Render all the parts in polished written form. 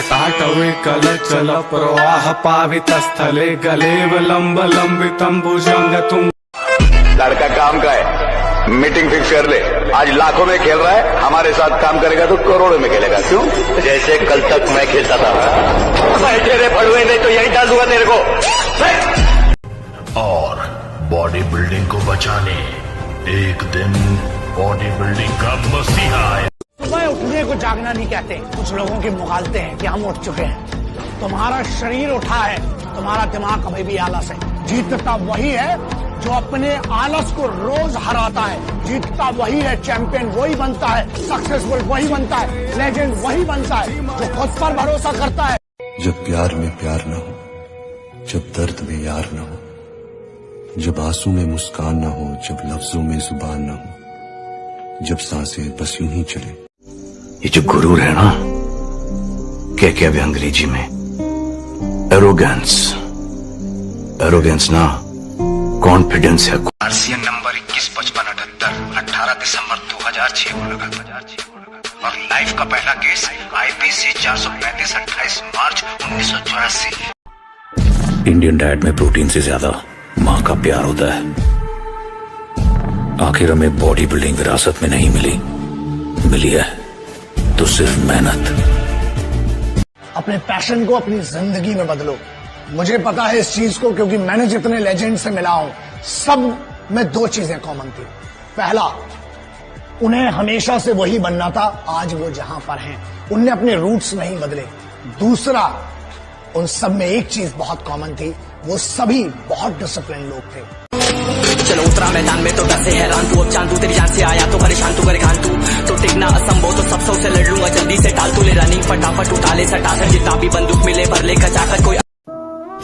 तटाटवे कलचल प्रवाह पावितस्थले गलेव लंब लंबितं भुजंगतुं। लड़का काम का है, मीटिंग फिक्स कर ले। आज लाखों में खेल रहा है, हमारे साथ काम करेगा तो करोड़ों में खेलेगा। क्यों? जैसे कल तक मैं खेलता था। बैठे रे फड़ुए, नहीं तो यही डाल दूंगा तेरे को। और बॉडी बिल्डिंग को बचाने एक दिन बॉडी बिल्डिंग का मसीहा है। सुबह उठने को जागना नहीं कहते, कुछ लोगों की मुगालते हैं कि हम उठ चुके हैं। तुम्हारा शरीर उठा है, तुम्हारा दिमाग अभी भी आलस है। जीतता वही है जो अपने आलस को रोज हराता है। जीतता वही है, चैंपियन वही बनता है, सक्सेसफुल वही बनता है, लेजेंड वही बनता है जो खुद पर भरोसा करता है। जब प्यार में प्यार न हो, जब दर्द में यार न हो, जब आंसू में मुस्कान न हो, जब लफ्जों में जुबान न हो, जब सांसें बस यूं ही चले। ये जो गुरूर है ना, क्या भी अंग्रेजी में एरोगेंस, एरोगेंस ना कॉन्फिडेंस है। आरसीएन नंबर 215578 18 दिसंबर 2006 को लगा और लाइफ का पहला केस आईपीसी 435 28 मार्च 1984। इंडियन डाइट में प्रोटीन से ज्यादा माँ का प्यार होता है। आखिर हमें बॉडी बिल्डिंग विरासत में नहीं मिली है तो सिर्फ मेहनत। अपने पैशन को अपनी जिंदगी में बदलो। मुझे पता है इस चीज को, क्योंकि मैंने जितने लेजेंड से मिला हूं, सब में दो चीजें कॉमन थी। पहला, उन्हें हमेशा से वही बनना था, आज वो जहां पर हैं उनने अपने रूट्स नहीं बदले। दूसरा, उन सब में एक चीज बहुत कॉमन थी, वो सभी बहुत डिसिप्लिन लोग थे। चलो उतरा मैदान में तो डर से हैरान तू, अब चांदू तेरी जान से आया तो परेशान तू, करे घान तू तो टिकना असंभव, तो सब से लड़ लूंगा जल्दी से। टाल तू ले रनिंग फटाफट उठा ले सटाकर, जितना भी बंदूक मिले भर ले कचाकर। कोई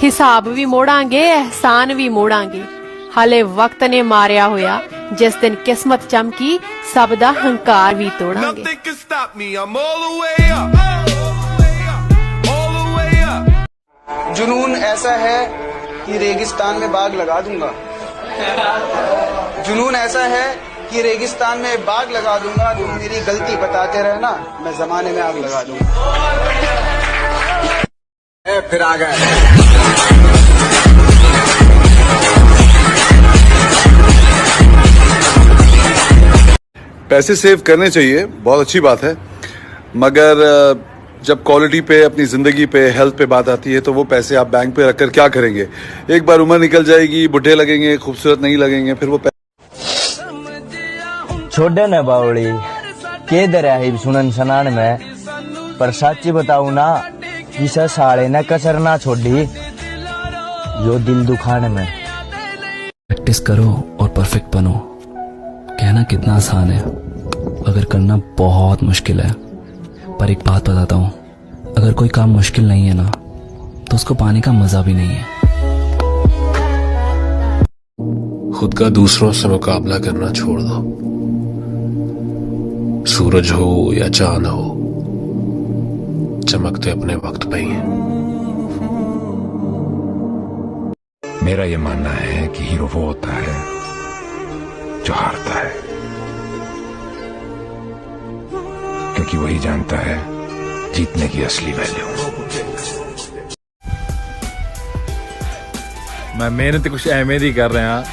हिसाब भी मोड़ांगे, एहसान भी मोड़ांगे। हाले वक्त ने मारिया होया, जिस दिन किस्मत चमकी सब दा हंकार भी तोड़ांगे। जुनून ऐसा है कि रेगिस्तान में बाग लगा दूंगा। जुनून ऐसा है कि रेगिस्तान में बाग लगा दूंगा। तुम मेरी गलती बताते रहना, मैं जमाने में आग लगा दूंगा। फिर आ गए। पैसे सेव करने चाहिए, बहुत अच्छी बात है, मगर जब क्वालिटी पे, अपनी जिंदगी पे, हेल्थ पे बात आती है तो वो पैसे आप बैंक पे रखकर क्या करेंगे? एक बार उम्र निकल जाएगी, बुढ़े लगेंगे, खूबसूरत नहीं लगेंगे, फिर वो छोड़े न बावड़ी के दरिया सुनन सनान में, पर सच्ची बताऊ ना, इस साले ने कसर ना छोड़ी यो दिल दुखाने में। प्रैक्टिस करो और परफेक्ट बनो। कहना कितना आसान है, अगर करना बहुत मुश्किल है। पर एक बात बताता हूँ, अगर कोई काम मुश्किल नहीं है ना, तो उसको पाने का मजा भी नहीं है। खुद का दूसरों से मुकाबला करना छोड़ दो। सूरज हो या चांद हो, चमकते अपने वक्त पे ही हैं। मेरा ये मानना है कि हीरो वो होता है जो हारता है, क्योंकि वही जानता है जीतने की असली वैल्यू। मैं मेहनत कुछ अहमेद ही कर रहे हैं।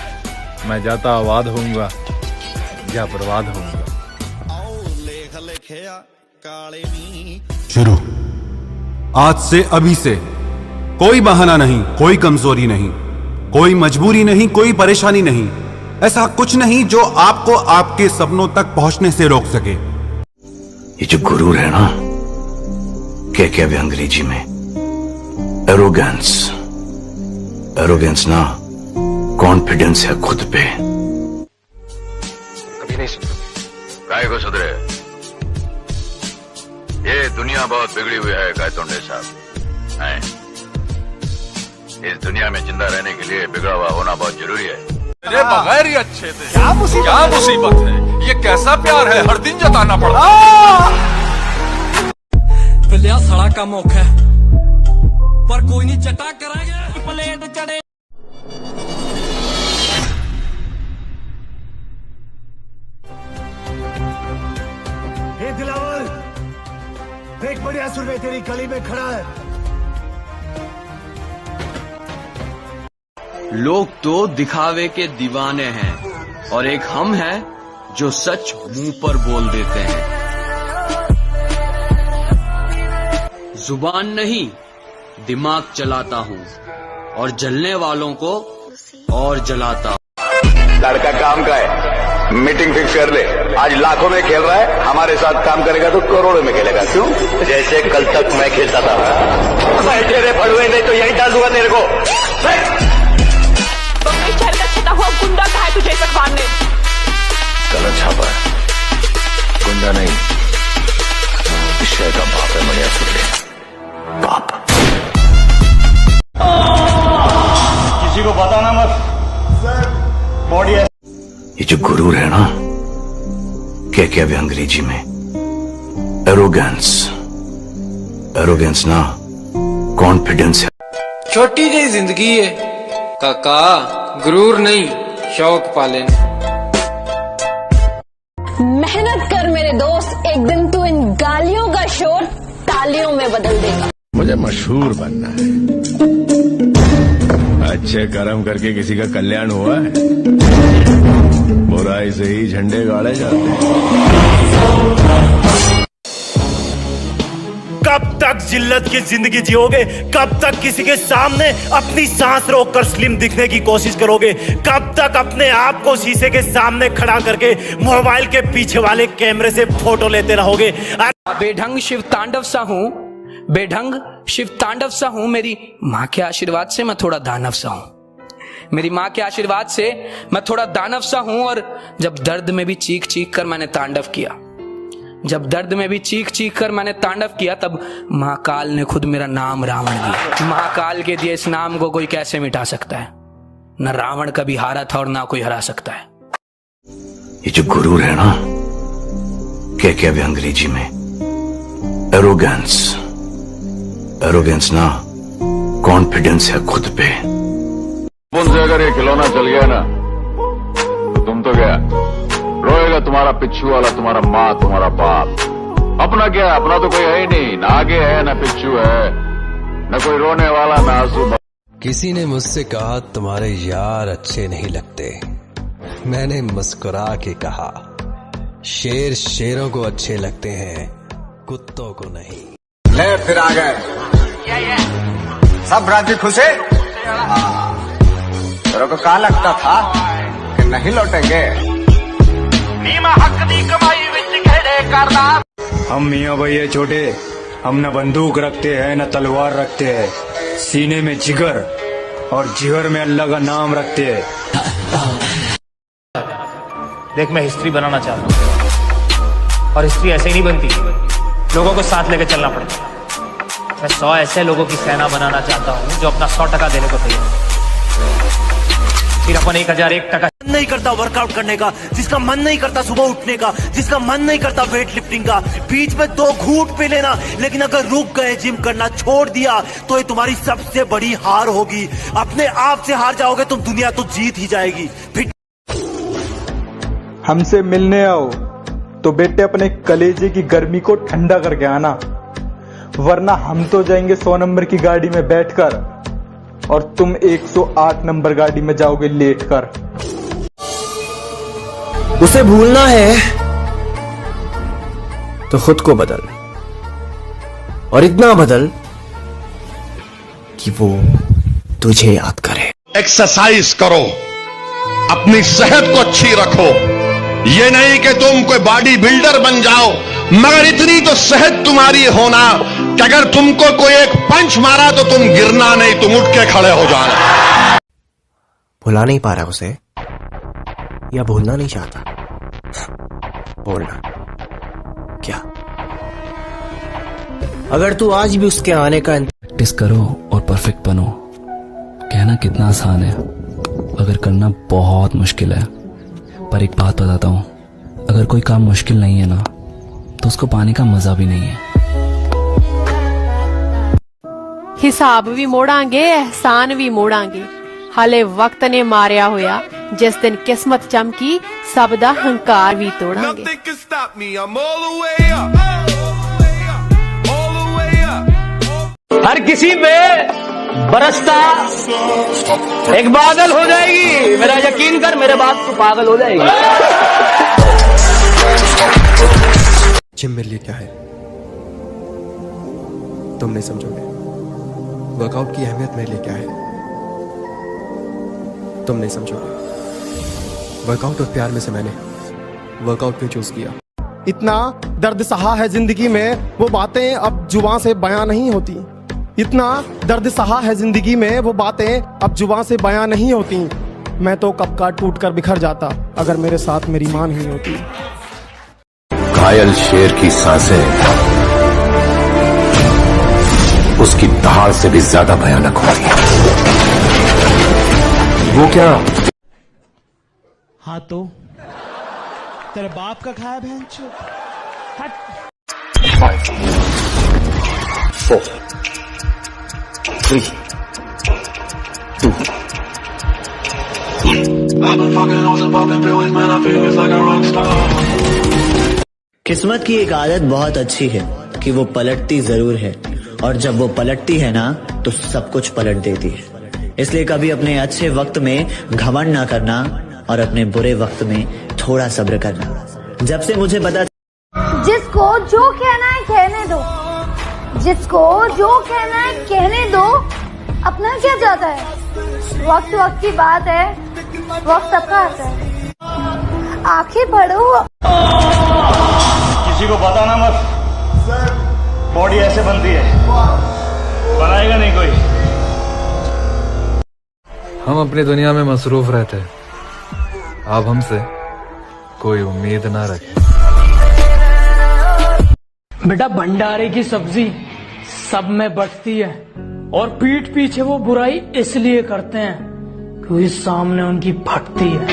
मैं जाता आबाद होऊंगा या बर्बाद होऊंगा। शुरू आज से, अभी से कोई बहाना नहीं, कोई कमजोरी नहीं, कोई मजबूरी नहीं, कोई परेशानी नहीं, ऐसा कुछ नहीं जो आपको आपके सपनों तक पहुंचने से रोक सके। ये जो गुरूर है ना, क्या भी अंग्रेजी में एरोगेंस, एरोगेंस ना कॉन्फिडेंस है खुद पे। कभी नहीं सुधरे। काय को सुधरे? ये दुनिया बहुत बिगड़ी हुई है गायतोंडे साहब। हैं? इस दुनिया में जिंदा रहने के लिए बिगड़ा हुआ होना बहुत जरूरी है। तेरे बगैर ही अच्छे थे। क्या मुसीबत है? ये कैसा प्यार है, हर दिन जताना पड़ता। बिलिया सड़ा का मुख है, पर कोई नहीं चटा कराएगा। प्लेट चढ़े दिलावर, देख बढ़िया 10 रुपए तेरी गली में खड़ा है। लोग तो दिखावे के दीवाने हैं और एक हम हैं जो सच मुंह पर बोल देते हैं। जुबान नहीं दिमाग चलाता हूँ और जलने वालों को और जलाता हूँ। लड़का काम का है, मीटिंग फिक्स कर ले। आज लाखों में खेल रहा है, हमारे साथ काम करेगा तो करोड़ों में खेलेगा। क्यों? जैसे कल तक मैं खेलता था। बैठे रे पड़ुए, नहीं तो यही डाल दूंगा तेरे को। शहर का छिटा हुआ गुंडा कहा है तुझे तक मारने? गलत छापा है, गुंडा नहीं, इस शहर का बाप है मनिया सुन बाप। किसी को बताना मत सर, बॉडी है। ये जो गुरूर है ना, क्या क्या भी अंग्रेजी में एरोगेंस, एरोगेंस ना कॉन्फिडेंस है। छोटी जी जिंदगी है काका, गुरूर नहीं शौक पाले। मेहनत कर मेरे दोस्त, एक दिन तू इन गालियों का शोर तालियों में बदल देगा। मुझे मशहूर बनना है। अच्छे कर्म करके किसी का कल्याण हुआ है? बुराई से ही झंडे गाड़े जाते हैं। कब तक जिल्लत की जिंदगी जियोगे? कब तक किसी के सामने अपनी सांस रोककर स्लिम दिखने की कोशिश करोगे? कब तक अपने आप को शीशे के सामने खड़ा करके मोबाइल के पीछे वाले कैमरे से फोटो लेते रहोगे? बेढंग शिव तांडव सा हूँ, बेढंग शिव तांडव सा हूँ। मेरी माँ के आशीर्वाद से मैं थोड़ा दानव सा हूँ। मेरी माँ के आशीर्वाद से मैं थोड़ा दानव सा हूँ। और जब दर्द में भी चीख चीख कर मैंने तांडव किया, जब दर्द में भी चीख चीख कर मैंने तांडव किया, तब महाकाल ने खुद मेरा नाम रावण दिया। महाकाल के दिए इस नाम को कोई कैसे मिटा सकता है? न रावण कभी हारा था और ना कोई हरा सकता है। ये जो गुरूर है ना, क्या क्या भी अंग्रेजी में एरोगेंस, एरोगेंस ना कॉन्फिडेंस है खुद पे। उनसे अगर ये खिलौना चल गया ना तो तुम तो गया, रोएगा तुम्हारा पिच्छू वाला, तुम्हारा माँ, तुम्हारा बाप। अपना क्या, अपना तो कोई है ही नहीं, ना आगे है ना पिच्छू है, न कोई रोने वाला ना आंसू। किसी ने मुझसे कहा तुम्हारे यार अच्छे नहीं लगते। मैंने मुस्कुरा के कहा शेर शेरों को अच्छे लगते हैं, कुत्तों को नहीं। ले फिर आ गए सब राजी खुश है? तेरे को कहा लगता था कि नहीं लौटेंगे? हम मियाँ भैया छोटे, हम न बंदूक रखते हैं न तलवार रखते हैं, सीने में जिगर और जिगर में अल्लाह का नाम रखते हैं। देख, मैं हिस्ट्री बनाना चाहता हूँ और हिस्ट्री ऐसे ही नहीं बनती, लोगों को साथ लेकर चलना पड़ता है। मैं 100 ऐसे लोगों की सेना बनाना चाहता हूँ जो अपना 100% देने को तैयार है। फिर अपन 1001% नहीं करता वर्कआउट करने का, जिसका मन नहीं करता सुबह उठने का, जिसका मन नहीं करता वेट लिफ्टिंग का, बीच में 2 घूंट पी लेना, लेकिन अगर रुक गए जिम करना छोड़ दिया तो ये तुम्हारी सबसे बड़ी हार होगी। अपने आप से हार जाओगे तुम, दुनिया तो जीत ही जाएगी। फिर हमसे मिलने आओ तो बेटे अपने कलेजे की गर्मी को ठंडा करके आना, वरना हम तो जाएंगे 100 नंबर की गाड़ी में बैठकर और तुम 108 नंबर गाड़ी में जाओगे लेटकर। उसे भूलना है तो खुद को बदल, और इतना बदल कि वो तुझे याद करे। एक्सरसाइज करो, अपनी सेहत को अच्छी रखो। ये नहीं कि तुम कोई बॉडी बिल्डर बन जाओ, मगर इतनी तो सेहत तुम्हारी होना कि अगर तुमको कोई एक पंच मारा तो तुम गिरना नहीं, तुम उठ के खड़े हो जाना। भुला नहीं पा रहा उसे, या भूलना नहीं चाहता? बोलना क्या? अगर तू आज भी उसके आने का प्रैक्टिस करो और परफेक्ट बनो। कहना कितना आसान है, अगर करना बहुत मुश्किल है। पर एक बात बताता हूँ, अगर कोई काम मुश्किल नहीं है ना तो उसको पाने का मजा भी नहीं है। हिसाब भी मोड़ांगे, एहसान भी मोड़ांगे। हाले वक्त ने मारिया होया, जिस दिन किस्मत चमकी सब दा हंकार भी तोड़ांगे। हर किसी पे बरसता एक बादल हो जाएगी। मेरा यकीन कर, मेरे बात तो पागल हो जाएगी। जिम मेरे लिए क्या है तुम नहीं समझोगे। वर्कआउट की अहमियत मेरे लिए क्या है तुम नहीं समझोगे। वर्कआउट और प्यार में से मैंने वर्कआउट पे चूज किया। इतना दर्द सहा है जिंदगी में वो बातें अब जुबां से बयां नहीं होती। इतना दर्द सहा है जिंदगी में वो बातें अब जुबां से बयां नहीं होती। मैं तो कब का टूट कर बिखर जाता अगर मेरे साथ मेरी मां नहीं होती। घायल शेर की सांसें उसकी दहाड़ से भी ज्यादा भयानक होती है। वो क्या? हाँ तो तेरे बाप का खाया बहन चो। 5 4 3 2 किस्मत की एक आदत बहुत अच्छी है कि वो पलटती जरूर है, और जब वो पलटती है ना तो सब कुछ पलट देती है। इसलिए कभी अपने अच्छे वक्त में घमंड ना करना और अपने बुरे वक्त में थोड़ा सब्र करना। जब से मुझे पता जिसको जो कहना है कहने दो, जिसको जो कहना है कहने दो, अपना क्या जाता है। वक्त वक्त की बात है, वक्त सबका आता है। आंखें पढ़ो। किसी को बताना मत, बॉडी ऐसे बनती है, बनाएगा नहीं कोई। हम अपनी दुनिया में मसरूफ रहते हैं, आप हमसे कोई उम्मीद ना रखें। बेटा भंडारे की सब्जी सब में बटती है, और पीठ पीछे वो बुराई इसलिए करते हैं क्योंकि सामने उनकी फटती है।